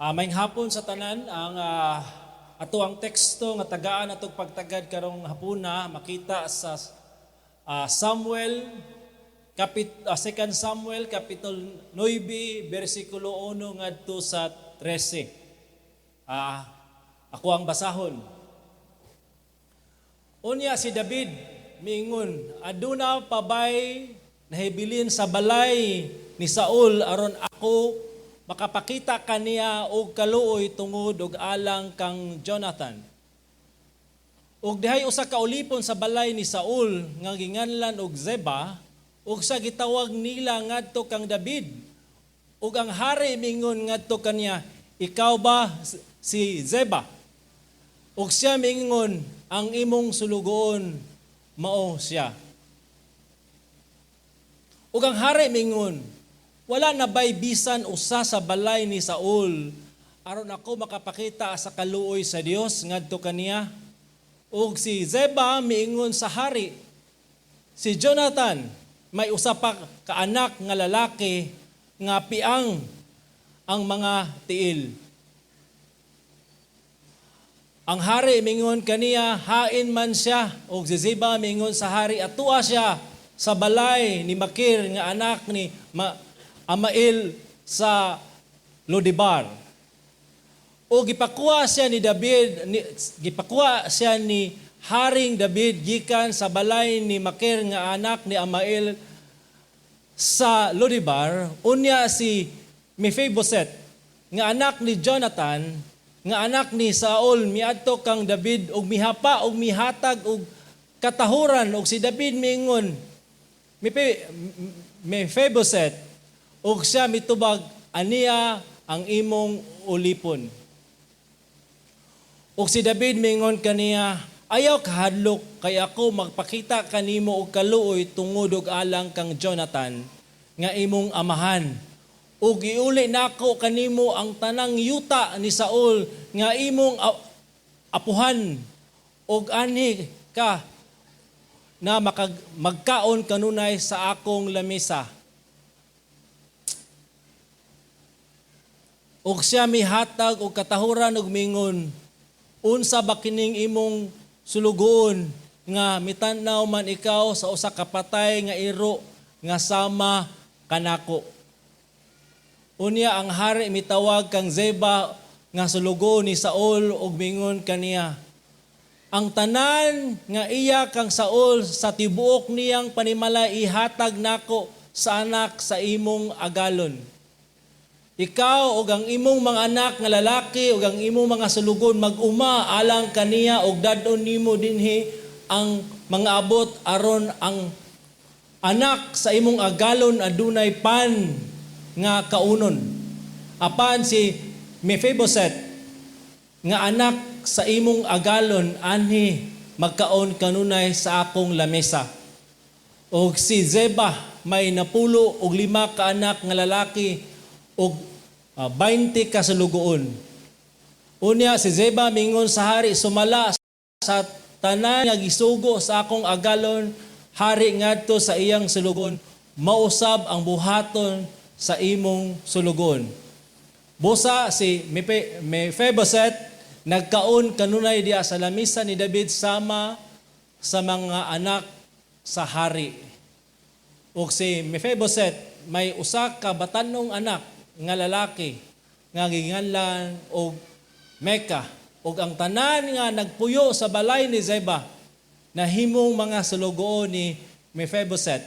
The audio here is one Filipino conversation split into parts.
Maayong hapon sa tanan ang ato ang teksto nga tagaan atong pagtagad karong hapuna makita sa Samuel 2 Samuel kapitulo 9 bersikulo 1 ngadto sa 13. Ako ang basahon. Unya si David miingon, aduna pabay nahibilin sa balay ni Saul aron ako makapakita kaniya og kaluoy tungod og alang kang Jonathan. Og dihay usa ka ulipon sa balay ni Saul nga ginganlan og Zeba, ug sa gitawag nila ngadto kang David. Ug ang hari mingon ngadto kaniya, ikaw ba si Zeba? Ug siya mingon, ang imong sulugoon mao siya. Ug ang hari mingon, wala na ba'y bisan usa sa balay ni Saul aron ako makapakita sa kaluoy sa Dios ngadto kaniya? Ug si Zeba miingon sa hari, si Jonathan may usa pa ka anak nga lalaki nga piang ang mga tiil. Ang hari mingon kaniya, hain man siya. Ug si Zeba mingon sa hari, atua siya sa balay ni Makir nga anak ni Amail sa Lodibar. O gipakuha siya ni David, gipakuha siya ni Haring David gikan sa balay ni Makir nga anak ni Amail sa Lodibar. Unya si Mephiboset nga anak ni Jonathan, nga anak ni Saul, miadto kang David og mihapa og mihatag og katahuran. Og si David miingon, Mephiboset, ug siya mitubag, aniya ang imong ulipon. Ug si David mingon kaniya, ayaw kahadlok kay ako magpakita kanimo og kaluoy tungod og alang kang Jonathan nga imong amahan. Ug iuli nako kanimo ang tanang yuta ni Saul nga imong apuhan, ug ani ka na magkaon kanunay sa akong lamesa. Ug siya mihatag og katahuran og mingon, unsa ba kining imong sulugoon nga mitanaw man ikaw sa usa ka patay nga iro nga sama kanako. Unya ang hari mitawag kang Zeba nga sulugoon ni Saul og mingon kaniya, ang tanan nga iya kang Saul sa tibuok niyang panimala ihatag nako sa anak sa imong agalon. Ikaw ug ang imong mga anak nga lalaki ug ang imong mga sulugon mag-uma alang kaniya ug dadon nimo dinhi ang mga abot aron ang anak sa imong agalon adunay pan nga kaunon. Apan si Mephiboset nga anak sa imong agalon anhi magkaon kanunay sa akong lamesa. Og si Zeba may napulo og 5 ka anak nga lalaki og 20 ka sulugoon. Unya si Zeba mingon sa hari, sumala sa tanan nga gisugo sa akong agalon, hari ngadto sa iyang sulugon, mausab ang buhaton sa imong sulugon. Busa si Mephiboset nagkaon kanunay diya sa lamisa ni David sama sa mga anak sa hari. Ug si Mephiboset may usa ka batanong anak nga lalaki nga ginganlan og Meka, ug ang tanan nga nagpuyo sa balay ni Zeba nahimong mga sulugoon ni Mephiboset.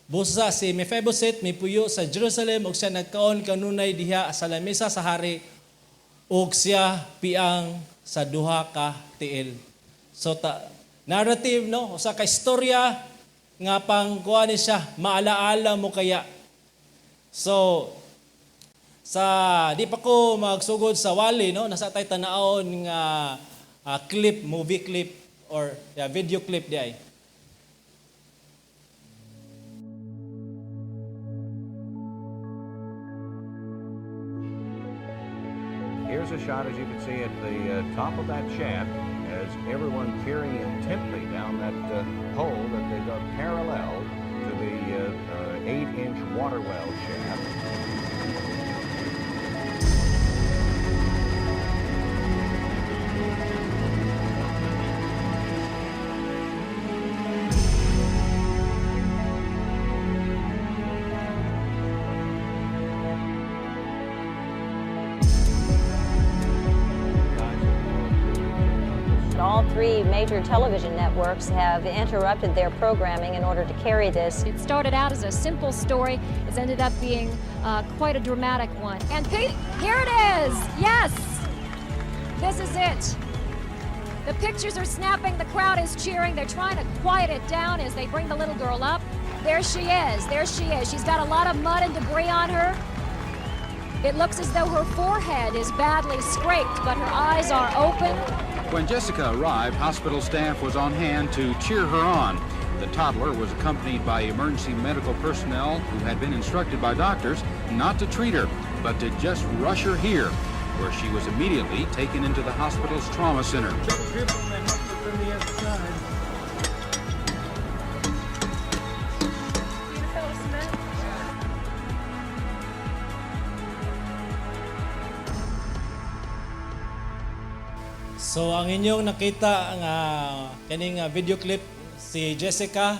Busa si Mephiboset mipuyo sa Jerusalem ug siya nagkaon kanunay diha sa lamesa sa hari ug siya piang sa duha ka tiil. So narrative no, usa ka istorya nga pangkuha ni siya maalaala mo kaya. So, di pa ko magsugod sa wali, no? Nasa tay tanaon nga clip, movie clip, or video clip di ay. Here's a shot, as you can see, at the top of that shaft as everyone peering intently down that hole that they dug parallel to the 8-inch water well shaft. all three major television networks have interrupted their programming in order to carry this. It started out as a simple story. It's ended up being quite a dramatic one. And Pete, here it is. Yes, this is it. The pictures are snapping. The crowd is cheering. They're trying to quiet it down as they bring the little girl up. There she is. There she is. She's got a lot of mud and debris on her. It looks as though her forehead is badly scraped, but her eyes are open. When Jessica arrived, hospital staff was on hand to cheer her on. The toddler was accompanied by emergency medical personnel who had been instructed by doctors not to treat her, but to just rush her here, where she was immediately taken into the hospital's trauma center. So ang inyong nakita nga kaning video clip si Jessica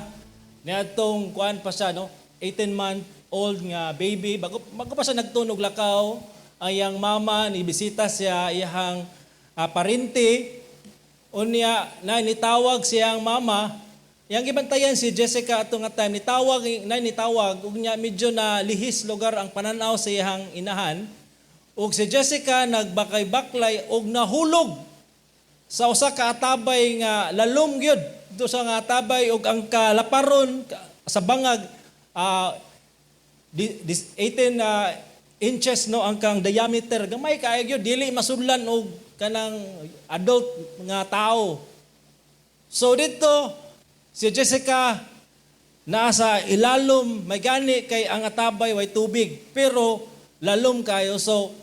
niadtong kuan pa siya no 18-month-old nga baby bago pa siya nagtunog lakaw ang iyang mama ni bisita siya iyang parente unya na nitawag siyang mama yang gibantayan si Jessica atong nga time nitawag ug nya medyo na lihis lugar ang pananaw sa iyang inahan ug si Jessica nagbakay-baklay ug nahulog sa usa ka atabay nga lalom gyud dito sa nga atabay ug ang kalaparon sa bangag 18 inches no ang kang diameter gamay kaayo gyud dili masudlan og kanang adult nga tao. So dito si Jessica nasa ilalom may gani kay ang atabay way tubig pero lalom kayo. So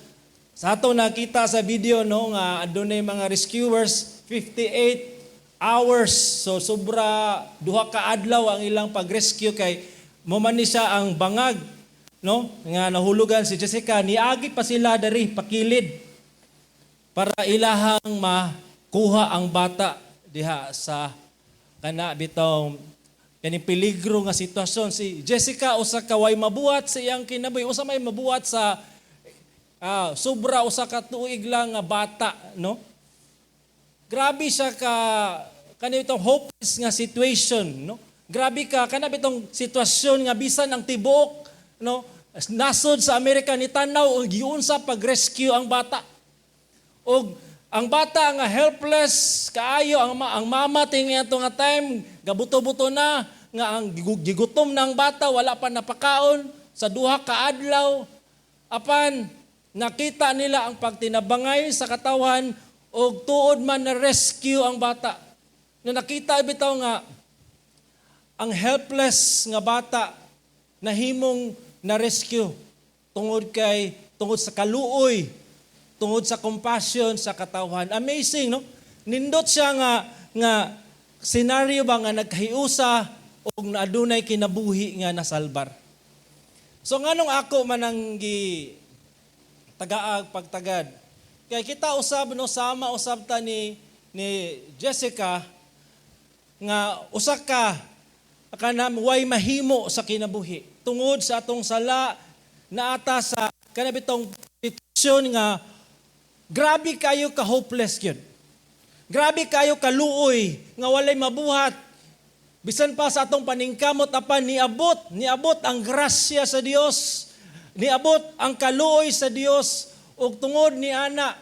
sa ato nakita sa video no nga adunay mga rescuers 58 hours. So sobra duha ka adlaw ang ilang pag-rescue kay mo man ni siya ang bangag no nga nahulugan si Jessica niagi pa sila diri pakilid para ilahang makuha ang bata diha sa kana bitong kani peligro nga sitwasyon. Si Jessica usa ka way mabuhat sa iyang kinabuhi usa may mabuhat sa sobra usa ka tuig lang nga bata no. Grabe siya ka kanitong hopeless nga situation no. Grabe ka kana bitong sitwasyon nga bisan ang tibuok no nasod sa Amerika ni tanaw og giunsa pag-rescue ang bata. Og ang bata nga helpless kaayo ang mama tingin ato nga time gabuto-buto na nga ang gigutom na ang bata wala pa napakaon sa duha ka adlaw apan nakita nila ang pagtinabangay sa katawan o tuod man na rescue ang bata. Na nakita bitaw nga ang helpless nga bata na himong na rescue tungod sa kaluoy, tungod sa compassion sa katawan. Amazing no? Nindot siya nga senaryo ba nga nagkahiusa o adunay kinabuhi nga nasalbar. So nganong ako manang tagaag pagtagad. Kaya kita usab no sama usab ta ni Jessica nga usa ka kanam way mahimo sa kinabuhi tungod sa atong sala na ata sa kanabitong sitwasyon nga grabe kayo ka hopeless gyud. Grabe kayo kaluoy nga walay mabuhat. Bisan pa sa atong paningkamot apan niabot ang grasya sa Dios. Niabot ang kaluoy sa Dios ug tungod ni ana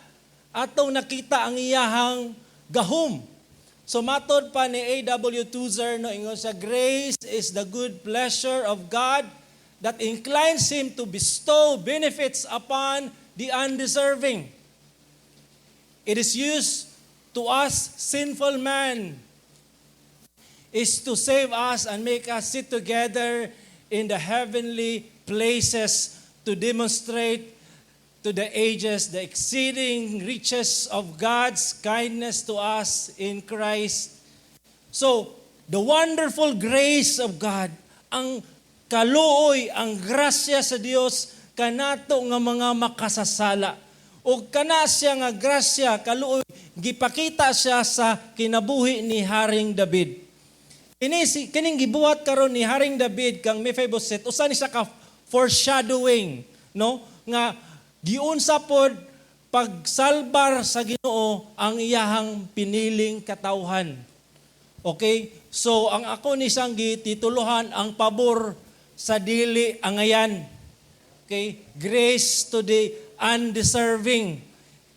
atong nakita ang iyahang gahom. So matod pa ni A.W. Tozer no ingon sa grace is the good pleasure of God that inclines him to bestow benefits upon the undeserving. It is used to us sinful man is to save us and make us sit together in the heavenly places to demonstrate to the ages the exceeding riches of God's kindness to us in Christ. So, the wonderful grace of God, ang kaluoy, ang grasya sa Dios kanato nga mga makasasala. O kana siya nga grasya, kaluoy, gipakita siya sa kinabuhi ni Haring David. Kining gibuhat karon ni Haring David kang Mephibosheth, usa ni siya ka foreshadowing, no? Nga giunsa pod pagsalbar sa Ginoo ang iyahang piniling katawhan. Okay? So ang ako ni siyang gitituluhan ang pabor sa dili angayan. Okay? Grace to the undeserving.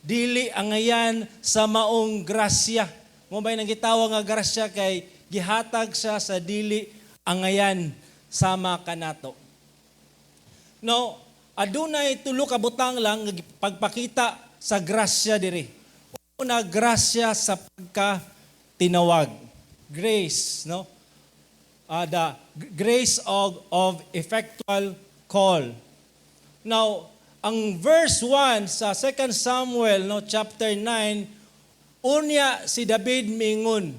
Dili angayan sa maong grasya. Mo bay nang gitawa nga grasya kay gihatag siya sa dili angayan sama kanato. No, adunay tulo ka butang lang nga pagpakita sa grasya diri. Una, grasya sa pagka-tinawag. Grace, no? The grace of effectual call. Now, ang verse 1 sa 2 Samuel, no, chapter 9, unya si David mingon,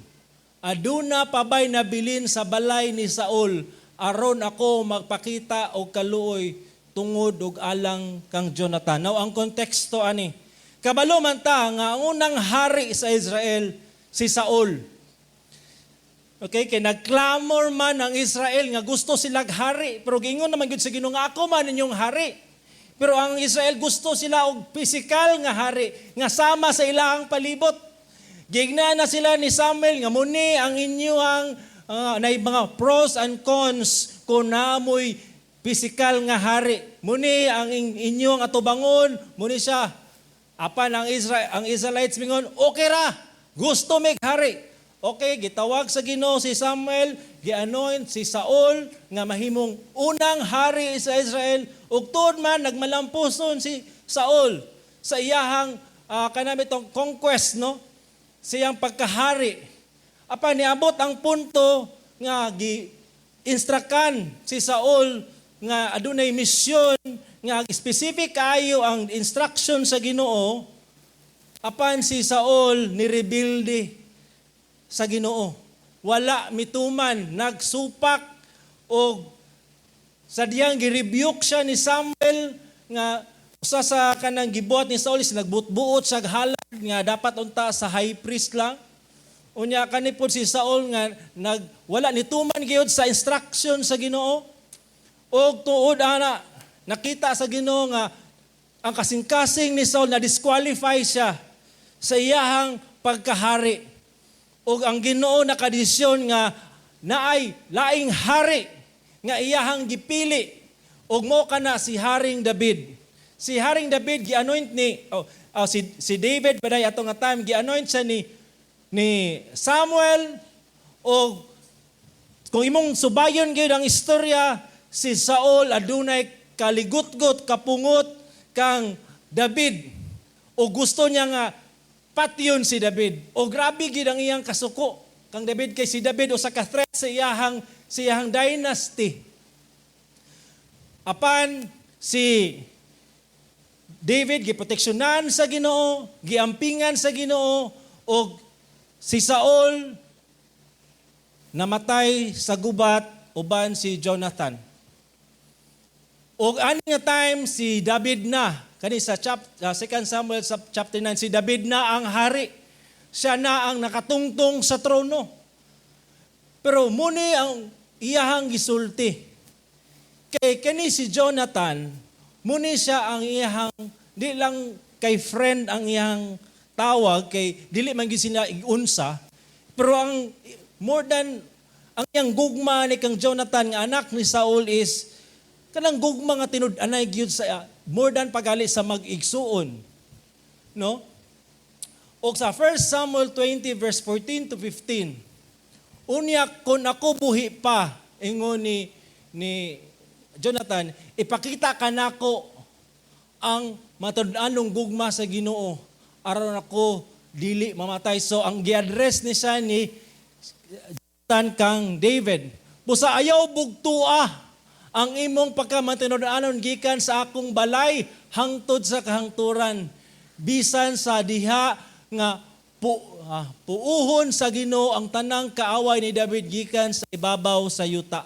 aduna pabay nabilin sa balay ni Saul, aron ako magpakita og kaluoy tungod og alang kang Jonathan. Now, ang konteksto ani, kabalo man ta nga ang unang hari sa Israel si Saul. Okay, kay nagclamor man ang Israel nga gusto silang hari, pero gingon naman gud sa Ginoo nga ako man inyong hari. Pero ang Israel gusto sila og pisikal nga hari nga sama sa ilahang palibot. Gigna na sila ni Samuel nga muni ang inyong na mga pros and cons kung naamoy pisikal nga hari. Muni ang inyong atubangon, muni siya. Apan ang Israelites mingon, okay ra, gusto mig hari. Okay, gitawag sa Ginoo si Samuel, gi-anoint si Saul nga mahimong unang hari sa Israel. Ug tuod man nagmalampuson si Saul sa iyahang kanami tong conquest, no? Siyang pagkahari. Apa niabot ang punto nga gi-instrukan si Saul nga adunay misyon nga specific kayo ang instruction sa Ginoo. Apan si Saul nirebilde sa Ginoo. Wala mituman, nagsupak o sadyang girebuke siya ni Samuel nga usa sa kanang gibuhat ni Saul is nagbutbuot sa halad nga dapat unta sa high priest lang. Unya kanipod si Saul nga wala nituman gyud sa instruction sa Ginoo. Og tuod ana nakita sa Ginoo nga ang kasing-kasing ni Saul na disqualify siya sa iyahang pagkahari. O ang Ginoo nakadesisyon nga naay laing hari nga iyahang gipili og mo kana si Haring David. Si Haring David gi-anoint ni si David baday ato nga time gi-anoint siya ni Samuel o kung imong subayon gyud ang istorya si Saul adunay kaligutgot kapungot kang David o gusto niya nga patyon si David. O grabe gid ang iyang kasuko kang David kay si David usa ka threat sa iyahang dynasty. Apan si David giproteksyonan sa Ginoo, giampingan sa Ginoo og si Saul namatay sa gubat uban si Jonathan. Og ani nga time si David na kani sa 2 Samuel sa chapter 9, si David na ang hari. Siya na ang nakatungtong sa trono. Pero muni ang iyahang gisulti. Kay kani si Jonathan, muni siya ang iyahang, di lang kay friend ang iyahang tawag, kay dili man gyud sila igunsa, pero ang more than, ang iyang gugma ni kang Jonathan nga anak ni Saul is, kanang gugma nga tinud-anay gyud sa more than pagali sa mag-igsuon. No? O sa 1 Samuel 20 verse 14 to 15. Unya kun ako buhi pa ingon ni Jonathan, ipakita kanako ang matud-anong gugma sa Ginoo aron ako dili mamatay. So ang gi-address ni siya ni Jonathan kang David. Busa ayaw bugtua ang imong pagkamatinud-anon gikan sa akong balay hangtod sa kahangturan bisan sa diha nga puuhon sa Ginoo ang tanang kaaway ni David gikan sa ibabaw sa yuta.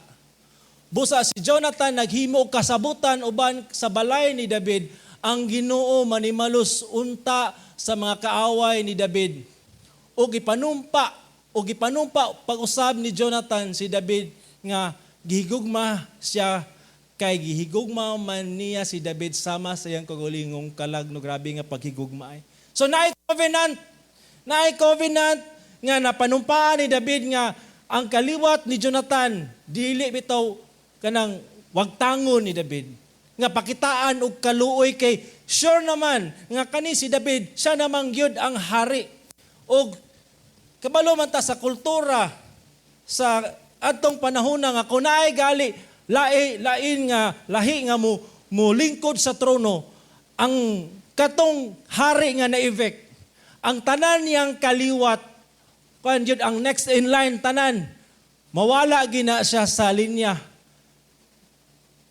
Busa si Jonathan naghimo kasabutan uban sa balay ni David, ang Ginoo manimalus unta sa mga kaaway ni David. O gipanumpa pag-usab ni Jonathan si David nga gihigugma siya kay gihigugma man niya si David sama sa iyang kagulingong kalag no grabe nga paghigugma ay. So naay covenant nga napanumpaan ni David nga ang kaliwat ni Jonathan dili bitaw kanang wagtangon ni David nga pakitaan og kaluoy kay sure naman nga kani si David siya namang gyud ang hari. Og kabalo man ta sa kultura sa adtong panahon nga kunaay gali lain nga lahi nga mo lingkod sa trono ang katong hari nga na-evict ang tanan niyang kaliwat kan jud ang next in line tanan mawala gina siya sa linya.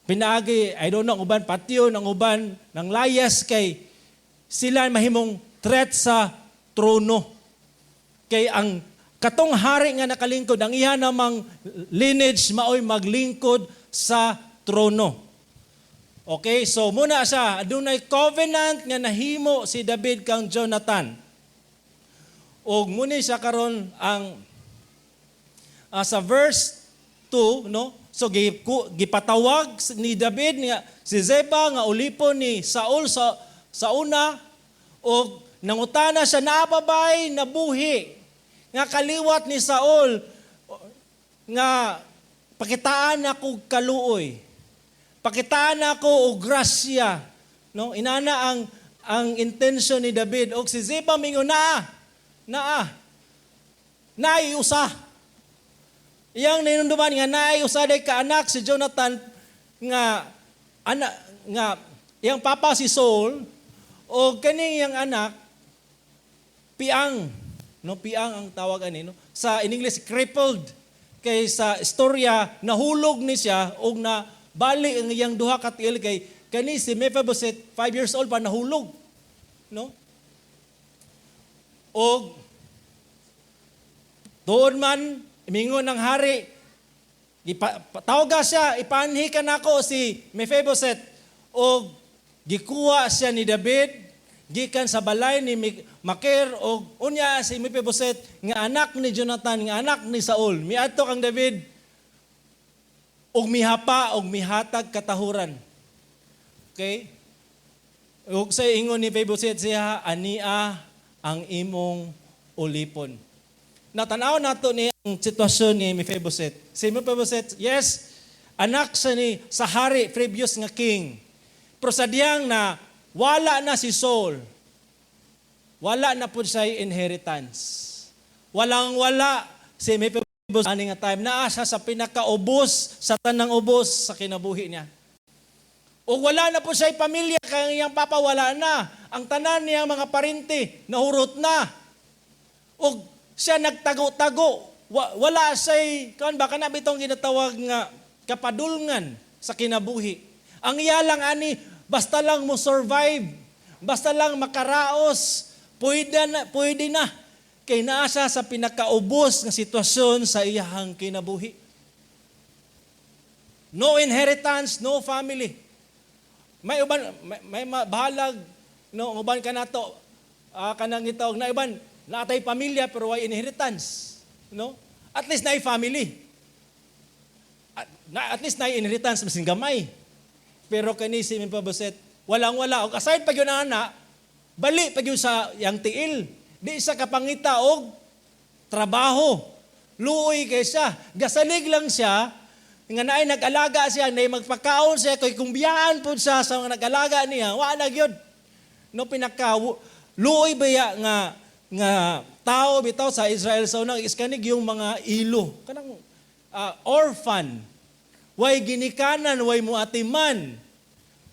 Pinaagi, I don't know, ang uban patio, ang uban ng layas kay sila mahimong threat sa trono. Kay ang katong hari nga nakalingkod, ang iya namang lineage maoy maglingkod sa trono. Okay, so muna siya, adunay covenant nga nahimo si David kang Jonathan. Og muna siya karon ang sa verse 2, no? So gipatawag ni David nga si Zeba nga ulipon ni Saul sa una o nangutana siya naapabay nabuhi nga kaliwat ni Saul nga pakitaan ako kaluoy. Pakitaan ako og grasya, no? Inana ang intention ni David og si Zeba mingon usa. Iyang ninunduman nga naay usaday ka anak si Jonathan nga anak nga iyang papa si Saul o kani iyang anak piang ang tawag ani no sa in English crippled kay sa istorya nahulog ni siya og na bali ang iyang duha ka tiil kay kani si Mephibosheth 5 years old pa nahulog no og doon man mingon ng hari, tawaga siya, ipanhi ka nako si Mephibosheth. O gikuha siya ni David, gikan sa balay ni Makir, o unya si Mephibosheth, nga anak ni Jonathan, nga anak ni Saul. Miadto kang David, og mihapa, og mihatag katahuran. Okay? Og sa ingon ni Mephibosheth siya, ania ang imong ulipon. Natanaw nato ni ang sitwasyon ni Mephibosheth. Si Mephibosheth, yes, anak sa hari, previous nga king. Pero sa diyang na wala na si Saul, wala na po siya inheritance. Walang-wala si Mephibosheth ani nga time. Naa siya sa pinakaubos, sa tanang ubos sa kinabuhi niya. O wala na po siya pamilya, kaya iyang papa wala na. Ang tanan niyang mga parente, nahurot na. O siya nagtago-tago. Wala siya'y, baka na bitong ginatawag nga kapadulngan sa kinabuhi. Ang iya lang ani, basta lang mo survive, basta lang makaraos, pwede na. Kay naa siya sa pinakaubos nga sitwasyon sa iyahang kinabuhi. No inheritance, no family. May bahalag, no, uban ka na to, kanang itawag na iban, natay pamilya pero way inheritance, no? At least naay family. At least naay inheritance masin gamay. Pero kani si Mephibosheth walang-wala og aside pag yun ana, bali pag yun sa yang tiil. Di sa kapangita og trabaho. Luoy kay siya. Gasalig lang siya nga naay nag-alaga siya, naay magpakaon siya kay kung biyaan pud siya sa mga nag-alaga niya, wala gyud. No pinaka luoy baya nga tao bitaw sa Israel sa unang iskanig yung mga ilo. Kanang orphan. Way ginikanan, way muatiman.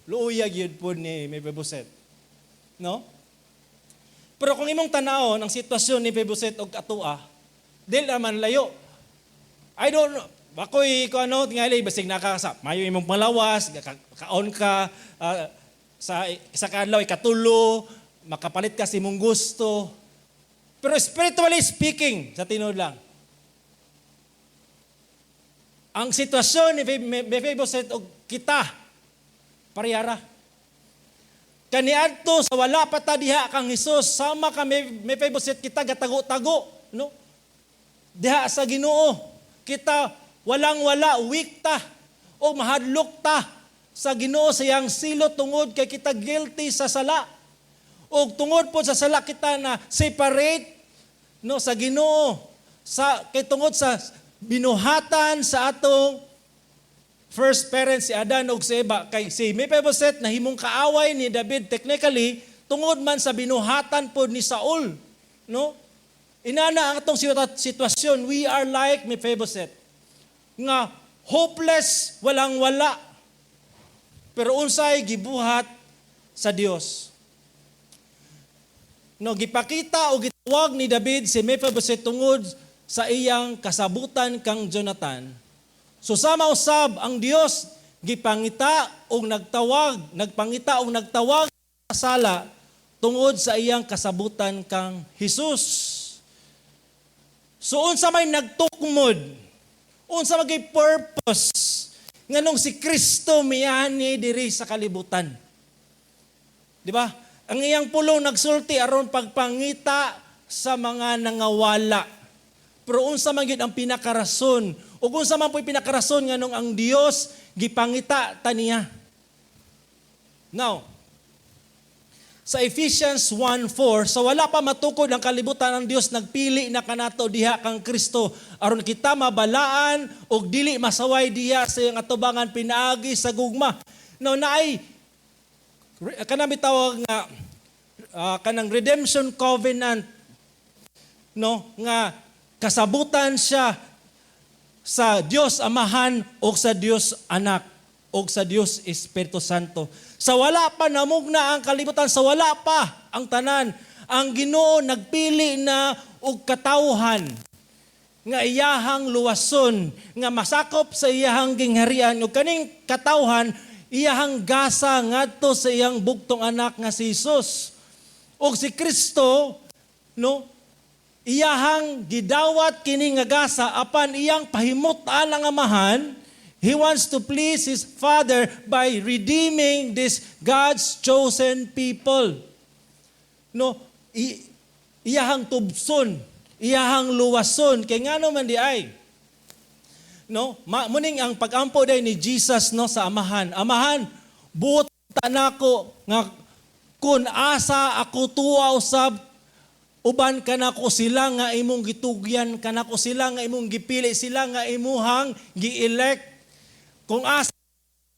Luuyag yun po ni Mephibosheth. No? Pero kung imong tanaw ang sitwasyon ni Mephibosheth og atua, dili naman layo. I don't know. Ako'y tingali, basig nakakasap. Mayo imong malawas, kaon ka, sa kadlaw, ikatulo, makapalit ka si mong gusto. Pero spiritually speaking, sa tinod lang, ang sitwasyon ni Mephibosheth o kita, parihara. Kaniadto sa wala pa ta diha kang Hesus, sama ka Mephibosheth kita gatago-tago, no? Diha sa Ginoo, kita walang-wala, weak ta, o mahadlok ta, sa Ginoo sa iyang silot tungod kay kita guilty sa sala. O tungod po sa sala kita na separate no sa Ginoo sa kay tungod sa binuhatan sa atong first parents si Adan ug si Eva kay si Mephibosheth na himong kaaway ni David technically tungod man sa binuhatan po ni Saul, no? Inana ang atong sitwasyon, we are like Mephibosheth nga hopeless, walang wala. Pero unsay gibuhat sa Dios. No, gipakita o gitawag ni David si Mephibosheth tungod sa iyang kasabutan kang Jonathan. So sama usab ang Dios gipangita og nagpangita og nagtawag sa sala tungod sa iyang kasabutan kang Hesus. So unsa may nagtukmod, unsa may purpose nganong si Kristo miyani diri sa kalibutan. Di ba? Ang iyang pulong nagsulti aron pagpangita sa mga nangawala. Pero unsa man gyud ang pinakarason? Ug unsa man po'y pinakarason nganong ang Dios gipangita ta niya. Now, sa Ephesians 1:4, sa wala pa matukod ang kalibutan ng Dios nagpili na kanato diha kang Kristo aron kita mabalaan og dili masaway diha sa iyang atubangan pinaagi sa gugma. Now naay kanang bitawag nga kanang redemption covenant, no, nga kasabutan siya sa Dios Amahan o sa Dios Anak o sa Dios Espiritu Santo. Sa wala pa namugna ang kalibutan, sa wala pa ang tanan, ang Ginoo nagpili na og katawhan nga iyahang luwason, nga masakop sa iyahang gingharian, ug kaning katawhan iyahang gasa ngadto sa iyang bugtong anak nga si Jesus. Og si Kristo, no, iyahang gidawat kini nga gasa apan iyang pahimutan ang Amahan. He wants to please His Father by redeeming this God's chosen people. No, iyahang tubson, iyahang luwason kay ngano man di ay. No, muning ang pagampo day ni Jesus no sa Amahan. Amahan, buot nako nga kun asa ako tuwa usab uban kanako sila nga imong gitugyan, kanako sila nga imong gipili, sila nga imuhang gi-elect. Kung asa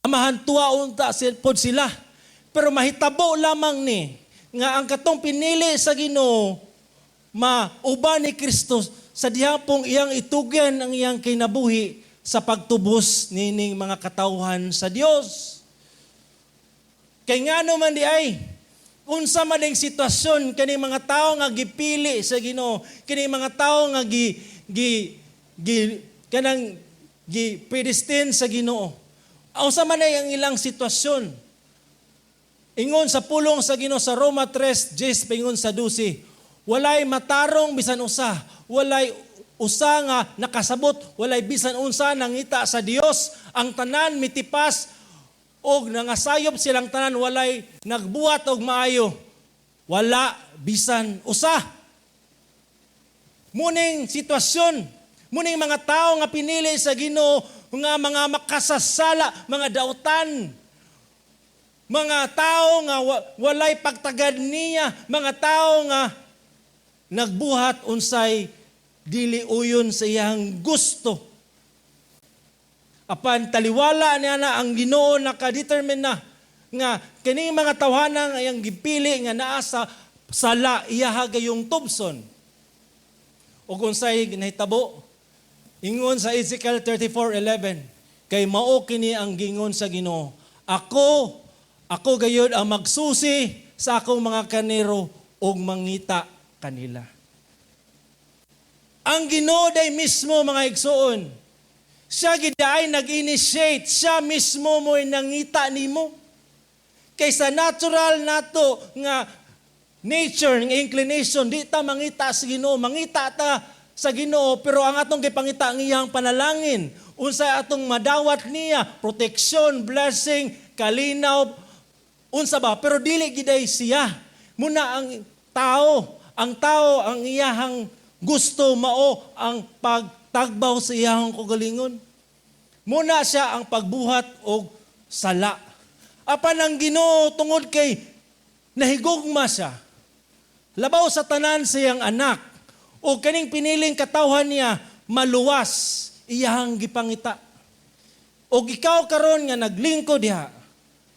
Amahan tuwa unta pod sila. Pero mahitabo lamang ni nga ang katong pinili sa Ginoo mauban ni Kristo sa dihapong iyang itugyan ang iyang kinabuhi sa pagtubos nining mga katawhan sa Dios. Kay ngano man di ay unsa man ding sitwasyon kani mga tawo nga gipili sa Ginoo, kani mga tawo nga predestined sa Ginoo. Unsa man ay ang ilang sitwasyon. Ingon sa pulong sa Ginoo sa Roma 3:10 pingon sa 12, walay matarong bisan usa, walay usa nga nakasabot, walay bisan unsa nangita sa Dios, ang tanan mitipas og nangasayop silang tanan, walay nagbuhat og maayo. Wala bisan usa. Muning sitwasyon, muning mga tao nga pinili sa Ginoo nga mga makasasala, mga dautan, mga tao nga walay pagtagad niya, mga tao nga nagbuhat unsay dili uyon sa iyang gusto. Apan taliwala niya na ang Ginoo nakadetermine na nga kining mga tawhana nga iyang gipili nga naa sa sala iyaha gayong tubson. O kung sa'y nahitabo, ingon sa Ezekiel 34:11, kay mao kini ang gingon sa Ginoo, Ako gayud ang magsusi sa akong mga kanero ug mangita kanila. Ang Ginoo day mismo mga igsoon, siya giday nag-initiate, siya mismo mo'y nangita nimo. Kaysa natural nato nga nature, ng inclination, di ta mangita sa Ginoo, mangita ta sa Ginoo, pero ang atong gipangita ang iyang panalangin, unsa atong madawat niya, protection, blessing, kalinaw, unsa ba? Pero dili giday siya. Muna ang tao ang iyahang gusto mao ang pagtagbaw sa iyahang kagalingon. Muna siya ang pagbuhat og sala. Apan ang Ginoo tungod kay nahigugma siya. Labaw sa tanan siyang anak. O kaning piniling katawhan niya maluwas iyahang gipangita. O ikaw karon nga naglingkod diha.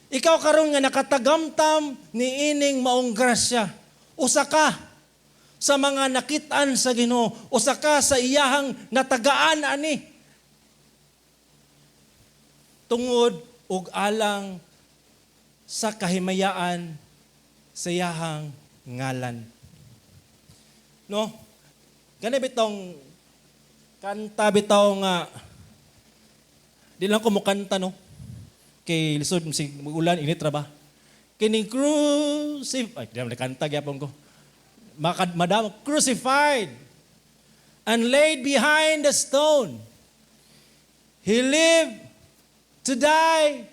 Ikaw karon nga nakatagamtam ni ining maong grasya. Usa ka sa mga nakitaan sa Ginoo, usa ka sa iyahang natagaan ani. Tungod ug alang sa kahimayaan sa iyahang ngalan. No? Gani bitong kanta bitaw nga di lang ko mo kanta no. Kay lisod si ulan init ra ba? Kining ay di na kanta gyapon ko. Madam crucified and laid behind the stone. He lived to die,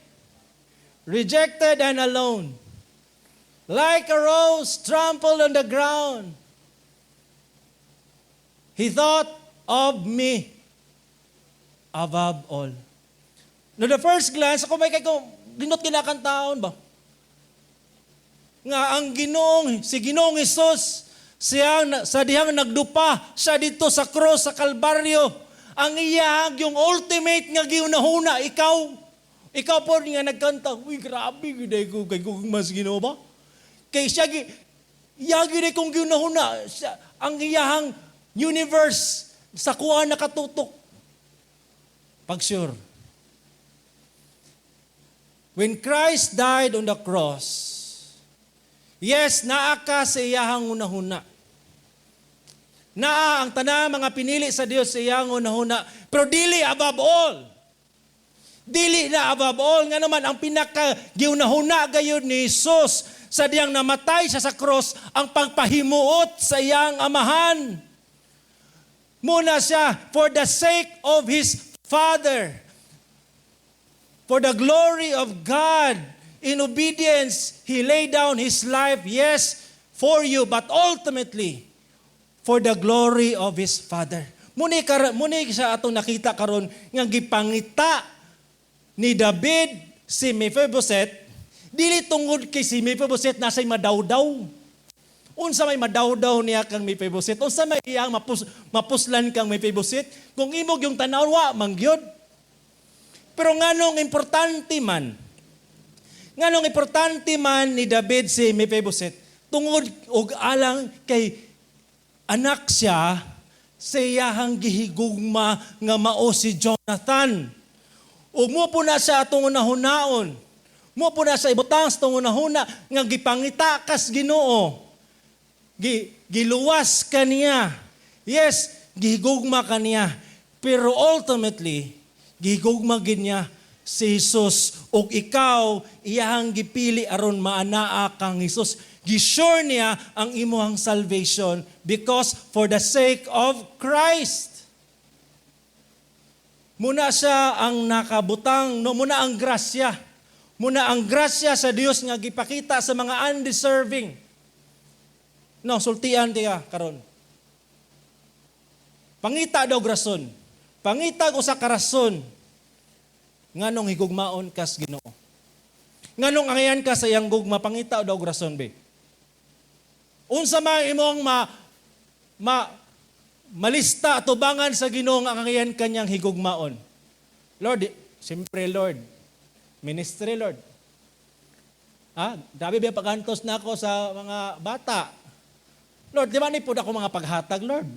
rejected and alone. Like a rose trampled on the ground, He thought of me above all. No, the first glance, ako may kayo, dinot kinakantaon ba? Nga ang si Ginoong Hesus, sa dihang nagdupa, siya dito sa cross, sa Kalbaryo, ang iyahag yung ultimate nga giunahuna, ikaw po nga nagkanta, uy, grabe, giday ko, kay kong mas Ginoo ba? Kay siya, giday kong giunahuna, ang iyahang universe, sa kuha nakatutok. Pag-sure. When Christ died on the cross, yes, naa ka sa iyahang unahuna. Naa ang tanan mga pinili sa Dios sa iyang unahuna, pero dili above all. Dili na above all. Nga naman, ang pinaka-giunahuna gayon ni Jesus sa diyang namatay siya sa cross, ang pagpahimuot sa iyang amahan. Muna siya, for the sake of His Father, for the glory of God, in obedience, He laid down His life, yes, for you, but ultimately, for the glory of His Father. Muni siya atong nakita karon nga gipangita ni David si Mephibosheth, dili tungod kay si Mephibosheth nasa'y madawdaw. Unsa may madawdaw niya kang Mephibosheth? Unsa may iyang mapuslan kang Mephibosheth? Kung imog yung tanawa, mangyod. Pero nganong importante man ni David si Mephibosheth, tungod og alang kay anak siya sa iyahang gihigugma nga mao si Jonathan. Ug mo po na siya atong unahunaon. Mo po na sa ibutang sa atong unahuna nga gipangita kas Ginoo. Giluwas kaniya. Yes, gihigugma kaniya. Pero ultimately, gihigugma gid niya si Jesus. Ug ikaw, iyahang gipili aron maanaa kang Jesus. Gisure niya ang imuhang salvation because for the sake of Christ. Muna siya ang nakabutang, no, muna ang grasya. Muna ang grasya sa Dios nga gipakita sa mga undeserving. No, sultian diya karon. Pangita daw grason. Pangita ko sa karason. Nganong higugmaon kas Ginoo. Nganong angayan ka sa iyang gugma, pangita daw grason be. Unsa man imong malista atubangan sa Ginoo nga angayan kanyang higugmaon. Lord, siyempre Lord, ministry Lord. Dabi ba pagantos na ako sa mga bata. Lord, di ba ni po ako mga paghatag, Lord?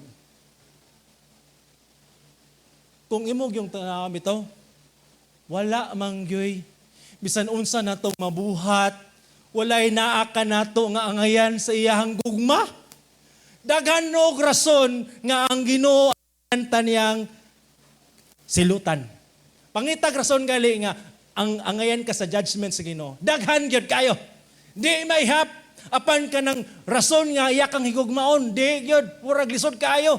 Kung imog yung tanawam ito, wala mangyoy. Bisan unsa na itong mabuhat, walay naa ka na ito nga angayan sa iyahang gugma. Daghan no rason nga ang Ginoo ang taniyang silutan. Pangitag rason gali nga, ang angayan ka sa judgment sa Ginoo. Daghan gyud kayo. Di may hap. Apan ka ng rason nga iyakang higugmaon, di yun, purag lisod kayo.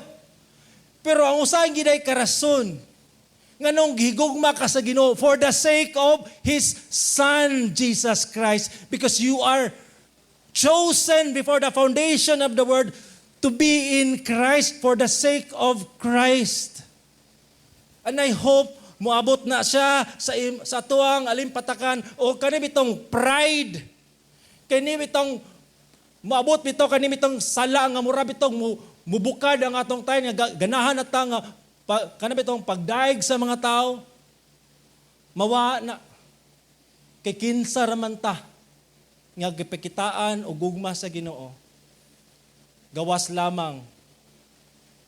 Pero ang usahin giday ka rason, nga nung higugma ka sa Ginoo, for the sake of His Son, Jesus Christ, because you are chosen before the foundation of the world to be in Christ for the sake of Christ. And I hope muabot na siya sa tuang alimpatakan o kani bitong pride. Kani bitong muabot bitaw kani bitong sala nga mura bitong mubukad ang atong tayo nga ganahan at nga kani bitong pagdaig sa mga tao. Mawa na kay kinsa raman ta nga gipakitaan o gugma sa Ginoo. Gawas lamang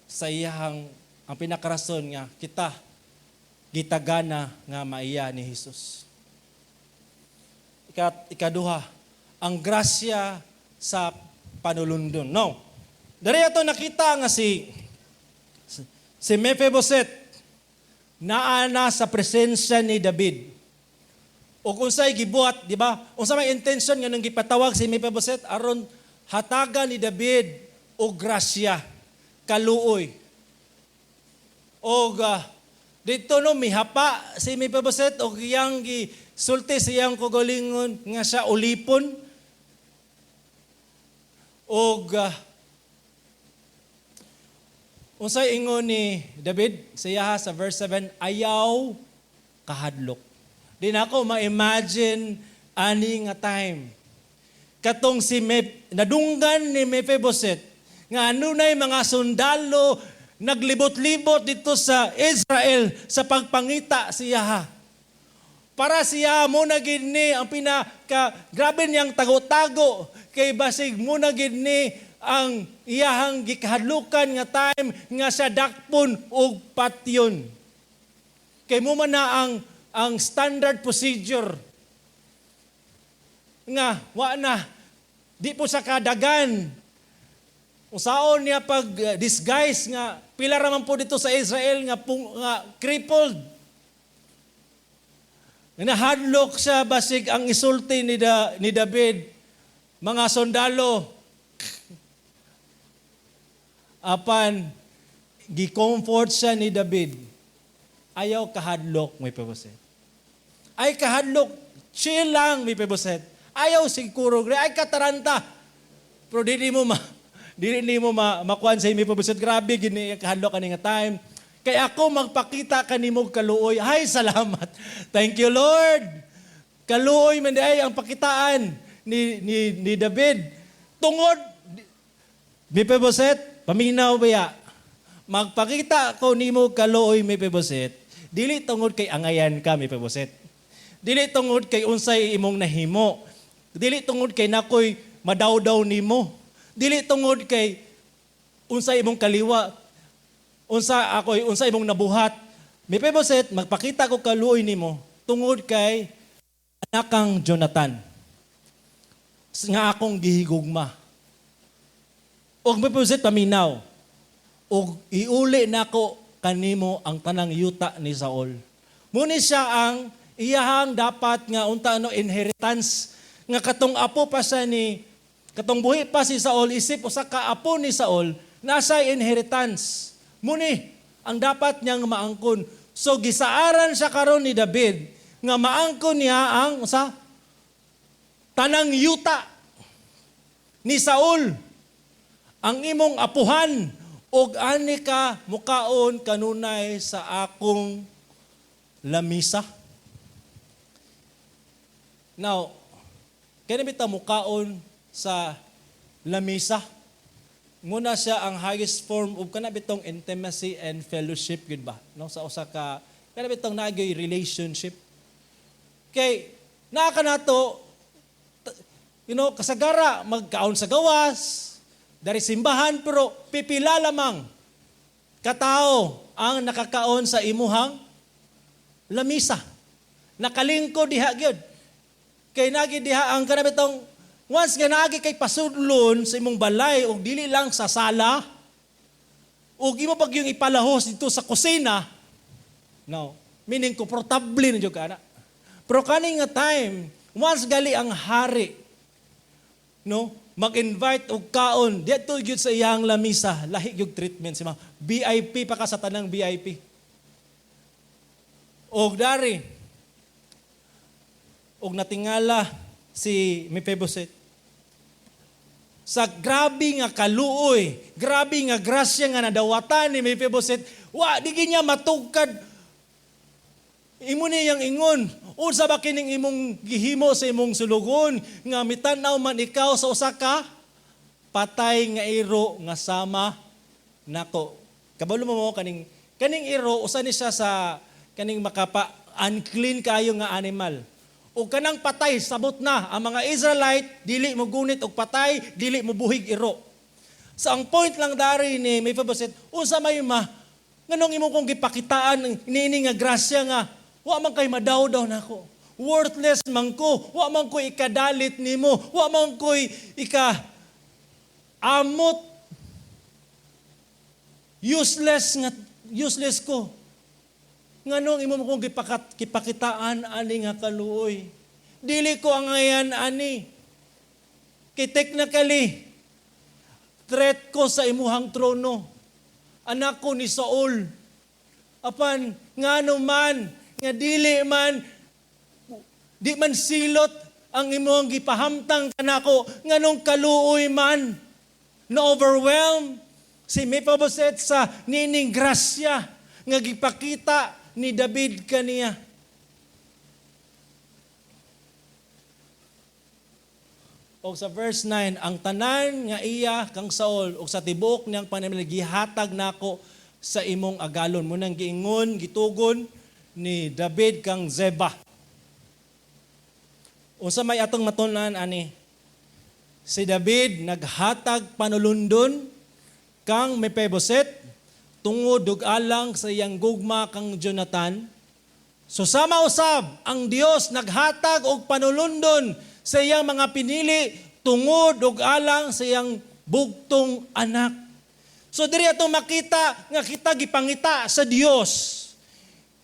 sa iyang ang pinakarason nga kita gitagana nga maiya ni Jesus. Ikaduha, ang grasya sa panulundon. No. Dari ato nakita nga si Mephibosheth naana sa presensya ni David. O kung sa'y gibuhat, di ba? Kung sa may intention nga nang gipatawag si Mephibosheth aron hataga ni David o grasya, kaluoy. O dito no mihapa si Mephibosheth o iyang gisulti siyang kogolingon nga siya ulipon. O unsay ingon ni David siya sa verse 7, ayaw kahadlok. Di na ako ma-imagine ani nga time. Katong nadunggan ni Mephibosheth nga anunay mga sundalo naglibot-libot dito sa Israel sa pagpangita siya. Para siya muna gid ni ang grabe niyang tago-tago kay basig muna gid ni ang iyahang gikahadlukan nga time nga sa dakpon og patyon. Kay mo man na ang standard procedure nga wa na di po sa kadagan usaon niya pag disguise nga pila raman po dito sa Israel nga crippled. Nahadlok siya basig ang isulti ni David mga sundalo apan gi-comfort siya ni David. Ayaw kahadlok Mephibosheth. Ay kahadlok, chill lang Mephibosheth. Ayaw siguro, ay kataranta. Pero dili mo makuan sa Mephibosheth. Grabe, gini kahadlok ka nga time. Kaya ako magpakita kanimo kaluoy. Ay, salamat. Thank you, Lord. Kaluoy man ay ang pakitaan ni David. Tungod, Mephibosheth, paminaw baya. Magpakita ko nimo kaluoy Mephibosheth. Dili tungod kay angayan ka Mephibosheth. Dili tungod kay unsay imong nahimo. Dili tungod kay nakoy madawdaw nimo. Dili tungod kay unsay imong kaliwa. Unsa imong nabuhat. Mephibosheth, magpakita ko kaluoy nimo tungod kay anakang Jonathan. Nga akong gihigugma. Og Mephibosheth paminaw. Og iuli nako kanimo ang tanang yuta ni Saul. Muni siya ang iyahang dapat nga unta inheritance nga katong apo pa siya katong buhi pa si Saul isip usa ka apo ni Saul nasa inheritance. Muni ang dapat niyang maangkon. So gisaaran siya karon ni David nga maangkon niya ang tanang yuta ni Saul. Ang imong apuhan og ani ka mukaon kanunay sa akong lamisa. Now, kani bitaw mukaon sa lamisa. Muna siya ang highest form of kana bitong intimacy and fellowship gud ba? No, sa usa ka kana bitong nagay relationship. Kay naa kanato kasagara magkaon sa gawas, dari simbahan pero pipila lamang katao ang nakakaon sa imuhang lamisa. Nakalingkod diha gyud. Kay nagi diha ang kanabitong once nga nagi kay pasudlon sa imong balay og dili lang sa sala og imo pag yung ipalahos dito sa kusina. No, meaning komportable na jud kana. Pero kani nga time once gali ang hari no mag-invite og kaon dito gyud sa iyang lamisa, lahi gyud treatment si mga VIP pa ka sa tanang VIP. Og dari og natingala si Mephibosheth sa grabe nga kaluoy, grabe nga grasya nga nadawatan ni Mephibosheth, wa di niya matugkad imo niyang ingon, unsa ba kining imong gihimo sa imong sulugon nga mitanaw man ikaw sa usa ka patay nga iro nga sama nako. Kabalo mo kaning iro usa ni siya sa kaning makapa unclean kayo nga animal. O kanang patay sabot na ang mga Israelite dili mo gunit og patay, dili mo buhig iro. So ang point lang dari ni Mephibosheth, unsa may nganong imo kong gipakitaan niini nga grasya nga wa man kay madaw-daw nako. Worthless man ko, wa man ko ikadalit nimo, wa man ko amot. Useless ko. Nganong imo kong gipakitaan ani nga kaluoy. Dili ko ang ayan ani. Kay technically, threat ko sa imuhang trono. Anak ko ni Saul. Apan, ngano man, nga di man silot ang imong gipahamtang kanako, nganong kaluoy man, na-overwhelm si Mephibosheth sa nining grasya, nga gipakita ni David kaniya. O sa verse 9, ang tanan nga iya kang Saul o sa tibok niyang panamili gihatag nako sa imong agalon. Munang giingon, gitugon ni David kang Zeba. Unsa may atong matunan ani? Si David naghatag panulundon kang Mephibosheth tungod ug alang sa iyang gugma kang Jonathan. So sama usab ang Dios naghatag og panulundon sa iyang mga pinili tungod ug alang sa iyang bugtong anak. So diri atong makita nga kita gipangita sa Dios.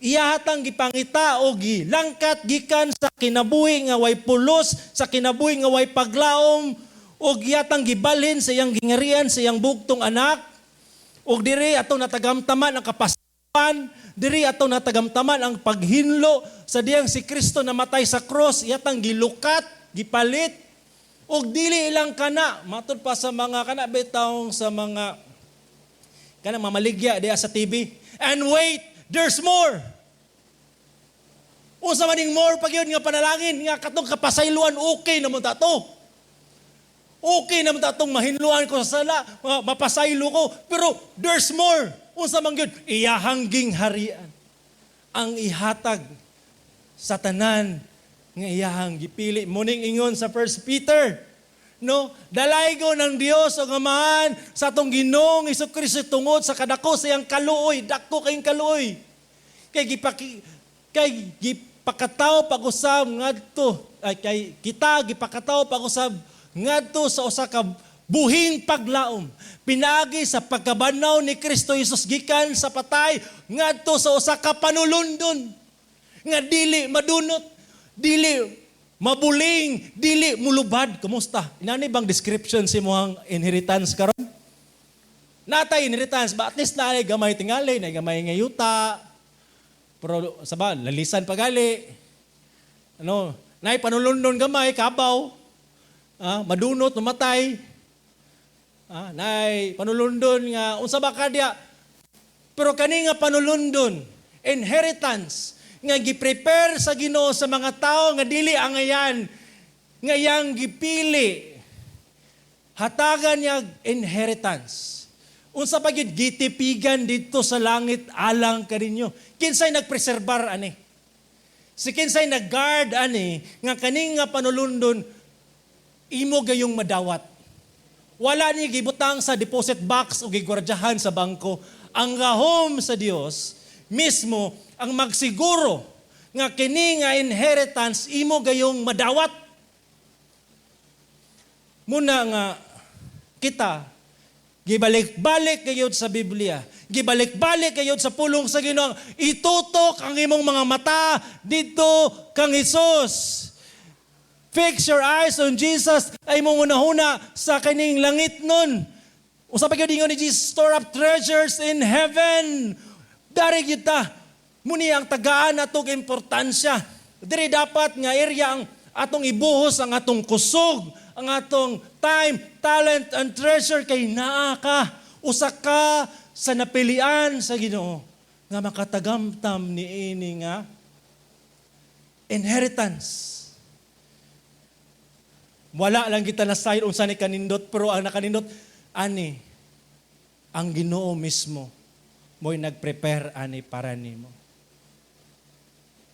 Iya hatang gipangita o gilangkat gikan sa kinabuhi nga way pulos, sa kinabuhi nga way paglaom, o giyatang gibalhin sa iyang gingarian sa iyang bugtong anak. O diri atong natagamtaman ang kapasapan, diri atong natagamtaman ang paghinlo sa diyang si Kristo namatay sa cross, iyatang gilukat, gipalit, o dili ilang kana, matod pa sa mga kana betawng sa mga kanang mamaligya diya sa TV. And wait, there's more. Unsa man ning more pag yun nga panalangin nga katong kapasayloan, okay naman tato. Okay naman tatong mahinluan ko sa sala, mapasaylo ko, pero there's more. Unsa man gyud, iyahangging harian ang ihatag sa tanan nga iyahang gipili. Muning ingon sa 1 Peter, no, dalaygo ng Dios ang Amahan sa atong Ginoong Hesukristo tungod sa kadako sa iyang kaluoy, dako kayong kaluoy. Kay gipakataw pag-usab ngadto, kay kita gipakataw pag-usab ngadto sa usa ka buhing paglaom, pinagi sa pagkabanaw ni Kristo Jesus gikan sa patay ngadto sa usa ka panulundon nga dili madunot, dili mabuling, dili mulubad. Kumusta? Inani bang description si moang inheritance karon? Natay inheritance ba at least na gamay tingali, na gamay nga yuta. Pero saba lalisan pagali. Ano, nay panulundon gamay kabaw. Madunot, mamatay. Nay, panulundon nga, unsa ba kadya? Pero kani nga panulundon, inheritance, nga giprepare sa Ginoo sa mga tao nga dili angayan, nga yang gipili, hatagan niya inheritance. Unsa pa gid gitipigan dito sa langit alang kaninyo. Kinsay nagpreserbar ani? Si kinsay nagguard ani nga kani nga panulundon imo gayong madawat. Wala ni gibutang sa deposit box o gigwardyahan sa bangko. Ang gahom sa Dios mismo ang magsiguro nga kini nga inheritance imo gayong madawat. Muna nga kita gibalik-balik gayud sa Biblia. Gibalik-balik gayud sa pulong sa Ginoo. Itutok ang imong mga mata dito kang Hesus. Fix your eyes on Jesus ay mong unahuna sa kaning langit nun. Usa pa gyud ingon ni Jesus, store up treasures in heaven. Dari gyud ta. Muni ang tagaan natong importansya. Diri dapat nga area ang atong ibuhos ang atong kusog, ang atong time, talent, and treasure kay naa ka. Usa ka sa napilian sa Ginoo nga makatagamtam niini nga inheritance. Wala lang kita na sayod unsa ni kanindot, pero ang nakanindot, ani, ang Ginoo mismo, mo'y nag-prepare ani para nimo.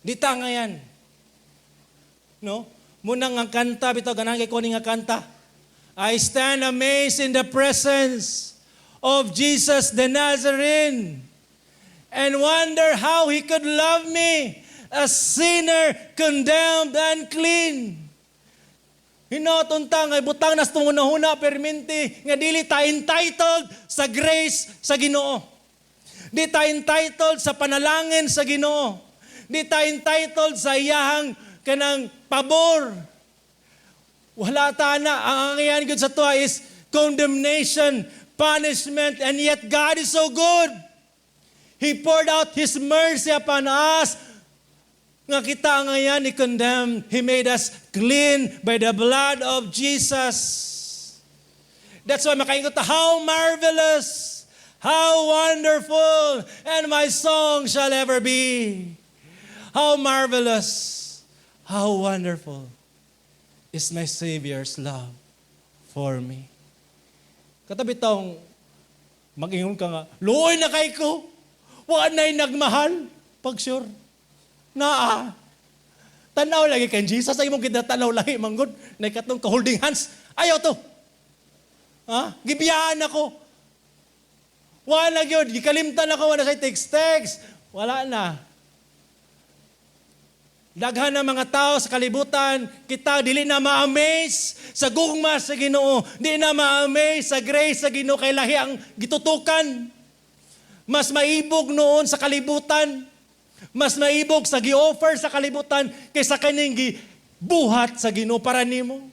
Di ta ngayon. No? Munang ang kanta, bitaw ganang ko ni nga kanta. I stand amazed in the presence of Jesus the Nazarene and wonder how He could love me, a sinner condemned and clean. Hinotunta nga butang nas tungunahuna perminti nga dili ta entitled sa grace sa Ginoo. Di ta entitled sa panalangin sa Ginoo. Di ta entitled sa iyahang kanang pabor. Wala ta na. Ang angyan gud sa tuwa is condemnation, punishment, and yet God is so good. He poured out His mercy upon us. Nga kita ngayon i-condemn. He made us clean by the blood of Jesus. That's why makaingot, how marvelous, how wonderful, and my song shall ever be. How marvelous, how wonderful is my Savior's love for me. Katabi taong mag-ingon ka nga, luoy na kay ko, wala na'y nagmahal, pag sure. Naa. Tanaw lagi kay Jesus. Ay mong kinatanaw lagi, manggod. Na ikatong ka-holding hands. Ayaw to. Ha? Gibiyaan ako. Wala yun. Gikalimtan ako. Wala sa text. Wala na. Daghan na mga tao sa kalibutan, kita dili na ma-amaze sa gugma sa Ginoo. Di na ma-amaze sa grace sa Ginoo kay lahi ang gitutukan. Mas maibog noon sa kalibutan. Mas maibog sa gi-offer sa kalibutan kaysa kaning gibuhat sa Ginoo para nimo.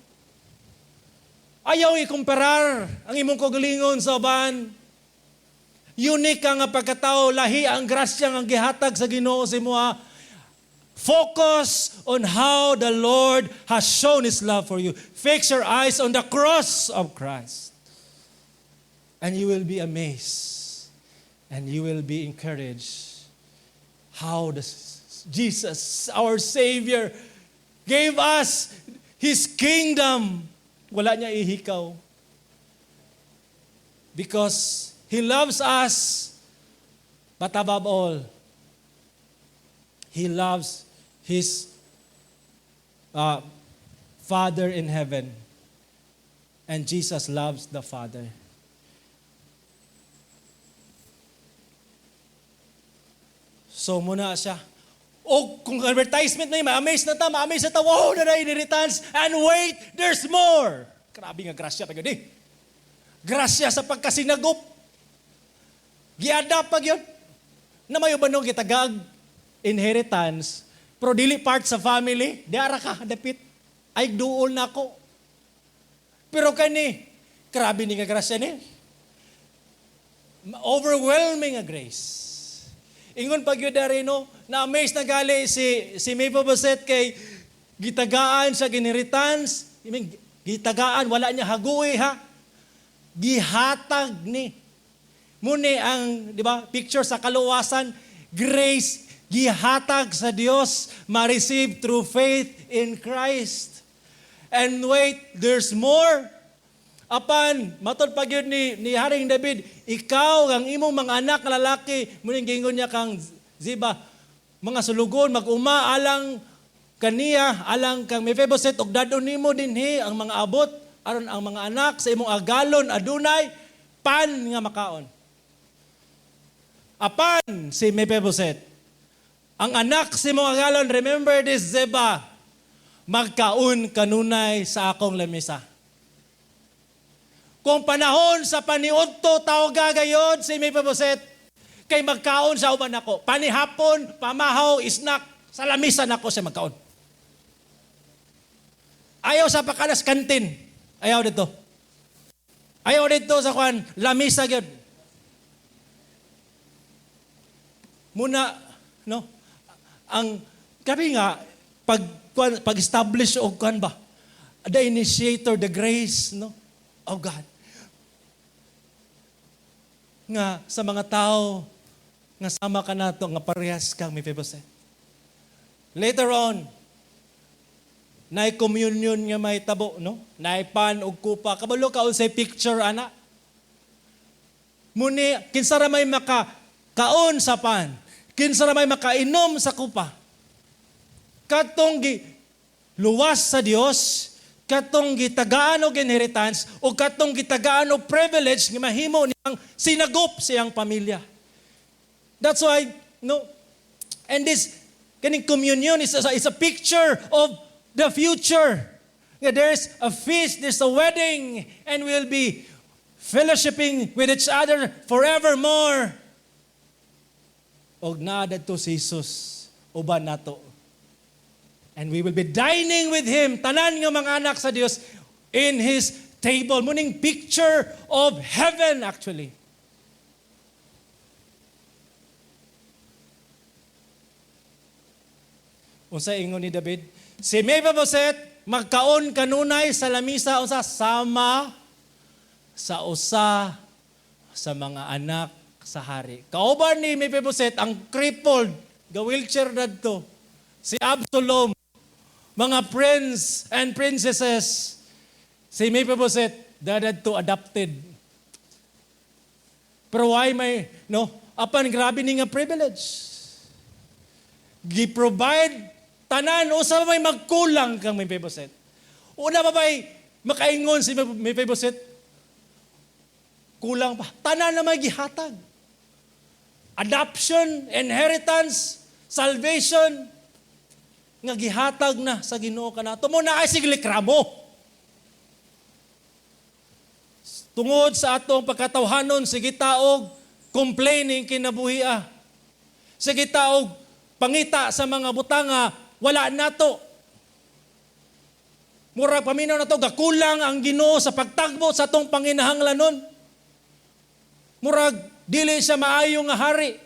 Ayaw ikumparar ang imong kaugalingon sa uban. Unique ka nga pagkatao, lahi ang grasya nga gihatag sa Ginoo sa imoha. Focus on how the Lord has shown His love for you. Fix your eyes on the cross of Christ. And you will be amazed. And you will be encouraged. How Jesus, our Savior, gave us His kingdom. Wala niya ihikaw. Because He loves us, but above all, He loves His Father in heaven. And Jesus loves the Father. So muna siya. O kung advertisement na yun, ma-amaze na ta, wow, na inheritance, and wait, there's more. Grabe nga grasya pag yun eh. Grasya sa pagkasinagop. Giada pag yun. Na mayo ba nung kitagag inheritance, pero dili part sa family, diara ka, dapit. Ay, duol na ako. Pero kani, grabe ni nga grasya ni. Overwhelming nga grace. Ingon pag yun darino, na-amaze na gali si Mephibosheth kay gitagaan sa inheritance. I mean, gitagaan, wala niya haguwi ha. Gihatag ni. Muni ang, di ba, picture sa kaluwasan, grace, gihatag sa Diyos, ma-receive through faith in Christ. And wait, there's more. Apan, matod pag yun ni Haring David, ikaw, ang imong mga anak na lalaki, muning gingon niya kang Ziba, mga sulugon, mag-uma, alang kaniya, alang kang Mephibosheth, og dadon nimo dinhi ang mga abot, aron ang mga anak sa imong agalon, adunay, pan nga makaon. Apan, si Mephibosheth, ang anak sa imong agalon, remember this, Ziba, magkaon kanunay sa akong lamisa. Kung panahon sa paniudto tao gagayod si Mephibosheth, kay magkaon sa uban ako. Panihapon, pamahaw, isnak, sa lamisan ako siya magkaon. Ayaw sa pakalas kantin. Ayaw dito. Ayaw dito sa kwan, lamisa gyud. Muna, no? Ang, kabi nga, pag-establish o kwan ba, the initiator, the grace, no? Oh God. Nga sa mga tao nga sama ka nato nga parehas kang Mephibosheth. Later on, Naay communion nga may tabo, no? Naay pan ug kupa. Kabalo ka unsay picture ana? Muni kinsa ra may makakaon sa pan, kinsa ra may makainom sa kupa. Katong luwas sa Dios, katong gitagaan og inheritance o katong gitagaan og privilege nga mahimo niyang sinagop siyang pamilya. That's why, no, and this kaning communion is a picture of the future. Yeah, there's a feast, there's a wedding, and we'll be fellowshipping with each other forevermore. Og naa dadto si Jesus uban nato. And we will be dining with Him, tanan nga mga anak sa Dios, in His table. Muning picture of heaven actually. Unsa ingon ni David? Si Mephibosheth magkaon kanunay sa lamisa unsa sama sa usa sa mga anak sa hari. Kauban ni Mephibosheth ang crippled, ga-wheelchair dadto. Si Absalom, mga prince and princesses. Si Mephibosheth dadto adopted. Pero why may apan grabe ni nga privilege. Gi-provide tanan usa may magkulang kang Mephibosheth. Una pa ba'y makaingon si Mephibosheth? Kulang pa. Tanan na may gihatag. Adoption, inheritance, salvation, nga gihatag na sa Ginoo kanato. Mo na ay siglikramo. Tungod sa atong pagkatawhanon, sige taog complaining kinabuhia. Sige taog pangita sa mga butanga, wala nato. Murag paminaw na to, gakulang ang Ginoo sa pagtagbo sa atong panginahanglanon. Murag, dili siya maayo nga hari.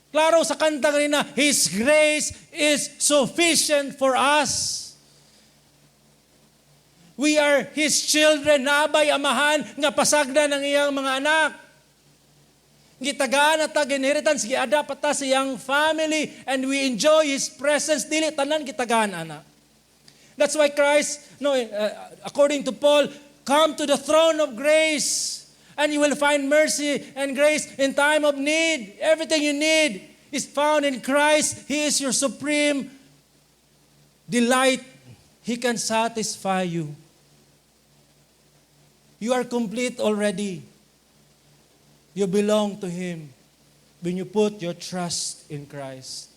Klaro sa kanta kanina, His grace is sufficient for us. We are His children, nabay amahan, nga pasagda ng iyang mga anak. Gitagaan at inheritance, giada pata sa iyang family, and we enjoy His presence, dili tanan gitagaan, anak. That's why Christ, according to Paul, come to the throne of grace, and you will find mercy and grace in time of need. Everything you need is found in Christ. He is your supreme delight. He can satisfy you. You are complete already. You belong to Him when you put your trust in Christ.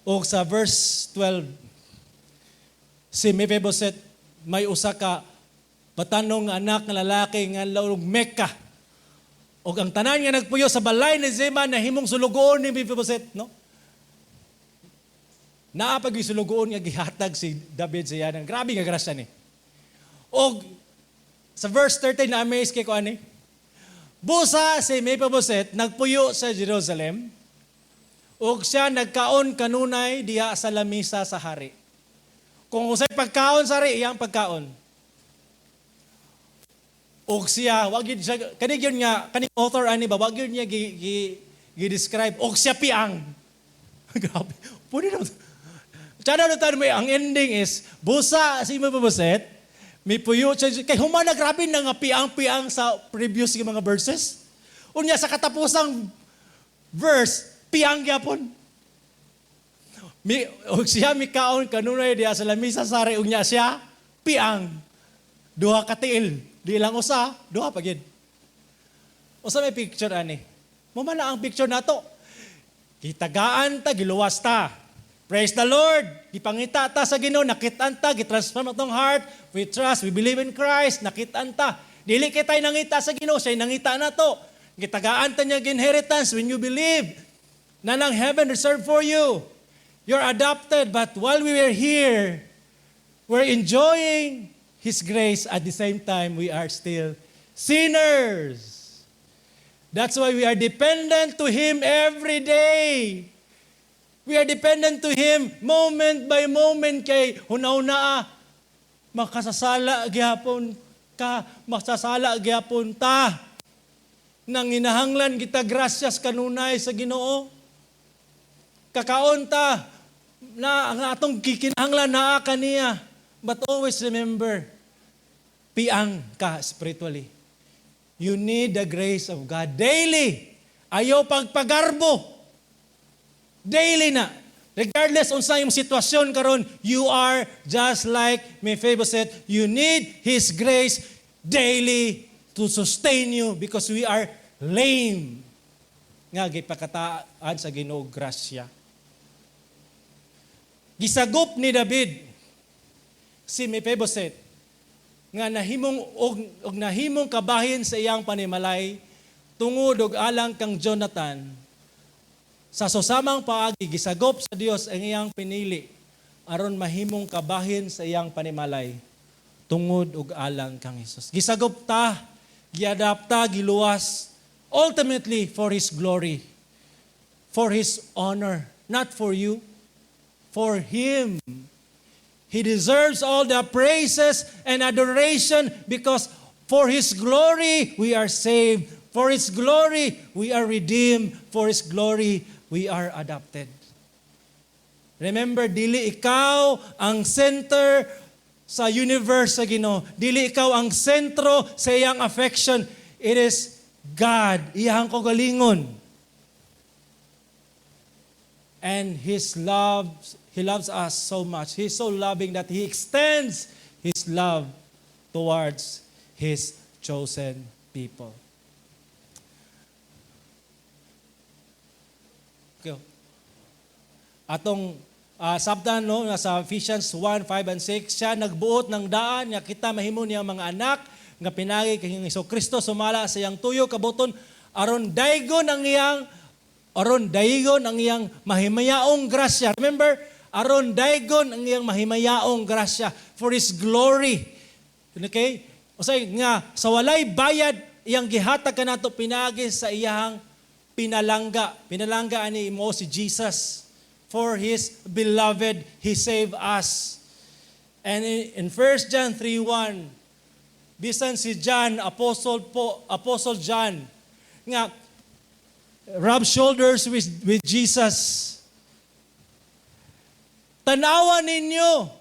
O sa verse 12, si Mephibosheth may usa ka batanong anak nga lalaki nga laog Mecca. O ang tanan nga nagpuyo sa balay ni Ziba na himong sulugoon ni Mephibosheth, no? Naapag yung sulugoon nga gihatag si David sa yan. Grabe nga grasya ni. O sa verse 13 na amaze kay ko ani. Busa si Mephibosheth nagpuyo sa Jerusalem. O siya nagkaon kanunay diha sa lamisa sa hari. Kung usay pagkaon sa hari, iyang pagkaon. O siya, wag yun siya, kaning author ani ba, wag yun niya gi-describe. O siya piang. Grabe. Pwede na. Tsada na tayo, ang ending is, busa si Mephibosheth, may puyo siya, kay humana grabe na nga piang-piang sa previous mga verses. Unya sa katapusang verse, piang gyapon. Og siya mikaon kanunay diha sa lamisa sa hari, unya siya piang. Duha ka tiil, di lang usa, duha pa gid. Usa may picture ani. Mo man ang picture nato. Gitagaan ta, giluwas ta. Praise the Lord. Gipangita ta sa Ginoo, nakit-an ta, gitransform atong heart. We trust, we believe in Christ, nakit-an ta. Dili kitay nangita sa Ginoo, siya nangita nato. Gitagaan ta niya inheritance when you believe. Nanang heaven reserved for you. You're adopted, but while we were here, we're enjoying His grace. At the same time, we are still sinners. That's why we are dependent to Him every day. We are dependent to Him moment by moment. Kay hunaw-na, makasasala gyapon ka, masasala gyapon ta. Nang inahanglan kita grasyas kanunay sa Ginoo. kakaunta na ang atong kikinahanglan naa kaniya. But always remember, piang ka spiritually. You need the grace of God daily. Ayaw pagpagarbo. Daily na. Regardless unsa yung sitwasyon karon, you are just like Mephibosheth. You need His grace daily to sustain you because we are lame. Nga gipakataan sa Ginoo grasya. Gisagop ni David si Mephibosheth nga nahimong og nahimong kabahin sa iyang panimalay tungod og alang kang Jonathan. Sa susamang paagi, gisagop sa Dios ang iyang pinili aron mahimong kabahin sa iyang panimalay tungod ug alang kang Hesus. Gisagop ta, giadapta, giluwas ultimately for His glory, for His honor, not for you, for Him. He deserves all the praises and adoration because for His glory we are saved, for His glory we are redeemed, for His glory we are adopted. Remember, dili ikaw ang center sa universe sa Ginoo. Dili ikaw ang sentro sa iyang affection. It is God, iyang kagalingon. And He loves us so much. He's so loving that He extends His love towards His chosen people. Atong sabdan no sa Ephesians 1:5 and 6, siya nagbuot ng daan nga kita mahimo niya mga anak nga pinagi kay Kristo sumala sa iyang tuyo kabuton aron daygon ang iyang mahimayaong grasya. Remember, aron daygon ang iyang mahimayaong grasya for His glory. Okay? Usay nga sa walay bayad iyang gihatag kanato pinagi sa iyang pinalangga. Pinalangga ani mo si Jesus. For His beloved, He saved us. And in 1 John 3:1, bisan si John, Apostle John, nga rub shoulders with Jesus. Tanawan ninyo,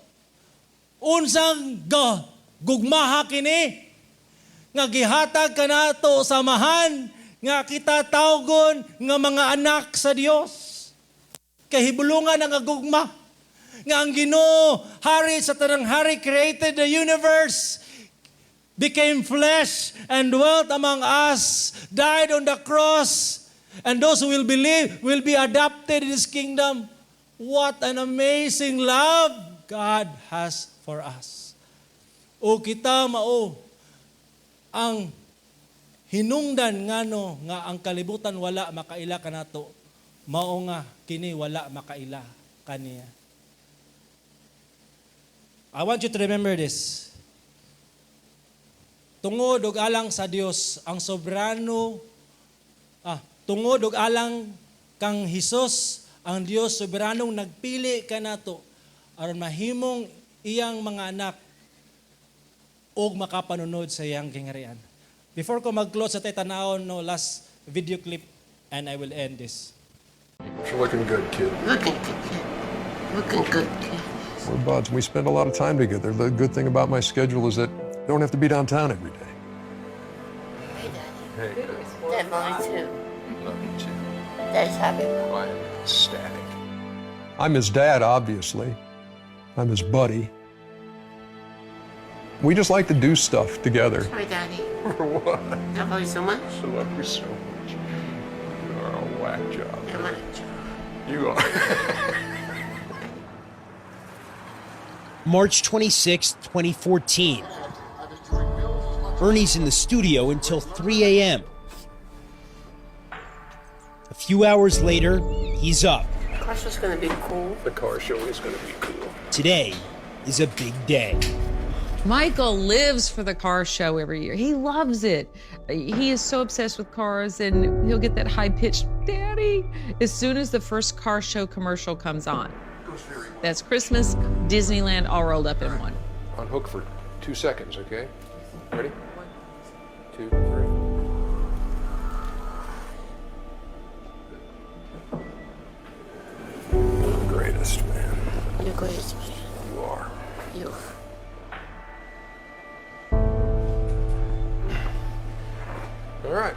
unsang gugmaha kini, nga gihatag kanato samahan, nga kita tawgon nga mga anak sa Dios. Kahibulungan ang agugma. Nga ang Ginoo, hari sa tanang hari, created the universe, became flesh and dwelt among us, died on the cross, and those who will believe will be adopted in His kingdom. What an amazing love God has for us. O kita mao ang hinungdan ngano nga ang kalibutan wala makaila kanato. Mao nga kini wala makaila kaniya. I want you to remember this. Tungod og alang sa Dios ang soberano, tungod og alang kang Hesus, ang Dios soberanong nagpili kanato aron mahimong iyang mga anak og makapanunod sa iyang kingharian. Before ko mag-close sa tatanawon no last video clip and I will end this. You're looking good, kid. Looking good, kid. Looking good, kid. We're buds. We spend a lot of time together. The good thing about my schedule is that I don't have to be downtown every day. Hey, Daddy. Hey, Dad, mommy too. love you too. Dad's happy. I am ecstatic. I'm his dad, obviously. I'm his buddy. We just like to do stuff together. Sorry, Daddy. For what? I love you so much. I love you so much. You are a whack job. I'm on You are. March 26, 2014. Ernie's in the studio until 3 a.m. A few hours later, he's up. The car show's gonna be cool. The car show is going to be cool. Today is a big day. Michael lives for the car show every year. He loves it. He is so obsessed with cars, and he'll get that high-pitched "Daddy" as soon as the first car show commercial comes on. That's Christmas, Disneyland, all rolled up in one. On hook for 2 seconds, okay? Ready? 1, 2, 3. greatest man. You are. You. All right.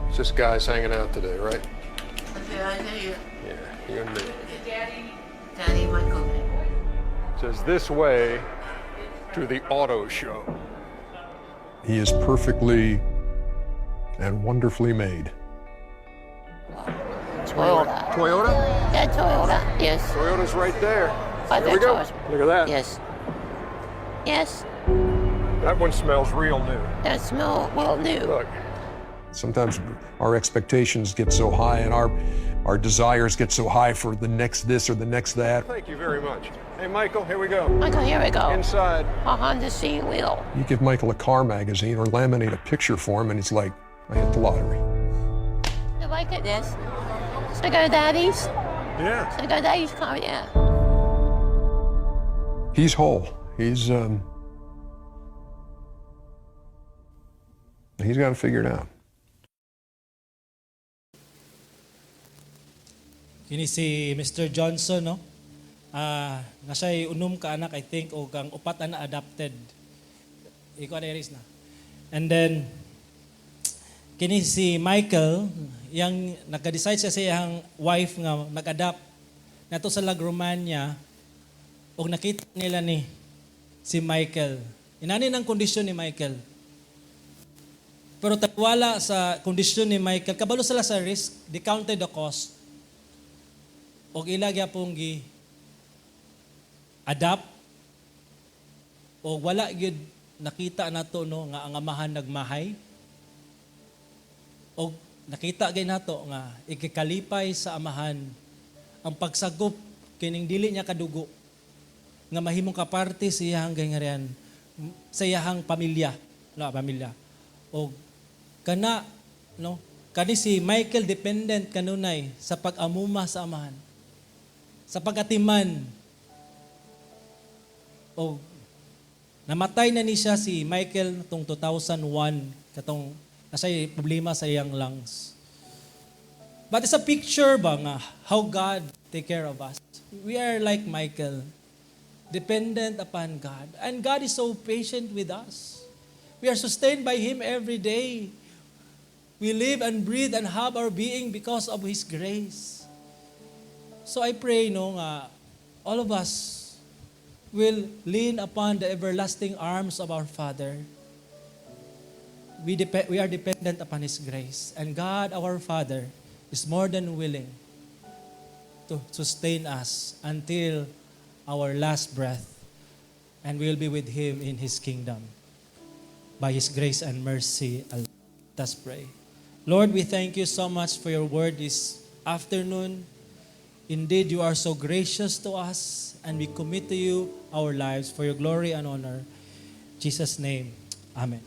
It's just guys hanging out today, right? Okay, I hear you. Yeah, you and me. Daddy, Michael. It says this way to the auto show. He is perfectly and wonderfully made. Toyota. Toyota? Yeah, Toyota. Yes. Toyota's right there. Oh, There we that's go. ours. Look at that. Yes. Yes. That one smells real new. That smell well new. Look. Sometimes our expectations get so high and our desires get so high for the next this or the next that. Thank you very much. Hey, Michael, here we go. Michael, here we go. Inside. A Honda steering wheel. You give Michael a car magazine or laminate a picture for him and he's like, I hit the lottery. You like it, this? Should I go to Daddy's? Yeah. Should I go to Daddy's car? Yeah. He's whole. He's got it figured out. Kini si Mr. Johnson, no? Na siya'y unom ka anak, I think, o kang upat na adopted. Ikaw na na. And then, kini si Michael, yang nagka-decide siya sa iyang wife nga nag-adopt nato sa Romania, o nakita nila ni si Michael. Inani ng kondisyon ni Michael. Pero tagwala sa kondisyon ni Michael, kabalo sila sa risk, they counted the cost. O ilagya pong adapt o wala gyud nakita nato no nga ang amahan nagmahay o nakita gay nato nga ikikalipay sa amahan ang pagsagop kining dili niya kadugo nga mahimong kaparte sa iyang gayngarian sa iyang pamilya o kana no kani si Michael dependent kanunay sa pag-amuma sa amahan sa pagatiman o namatay na ni siya si Michael tong 2001 katong nasay problema sa iyang lungs. But it's a picture ba nga how God take care of us. We are like Michael, dependent upon God. And God is so patient with us. We are sustained by Him every day. We live and breathe and have our being because of His grace. So I pray no nga all of us will lean upon the everlasting arms of our Father. We are dependent upon His grace. And God, our Father, is more than willing to sustain us until our last breath. And we will be with Him in His kingdom. By His grace and mercy, let us pray. Lord, we thank you so much for your word this afternoon. Indeed, you are so gracious to us, and we commit to you our lives for your glory and honor. In Jesus' name, amen.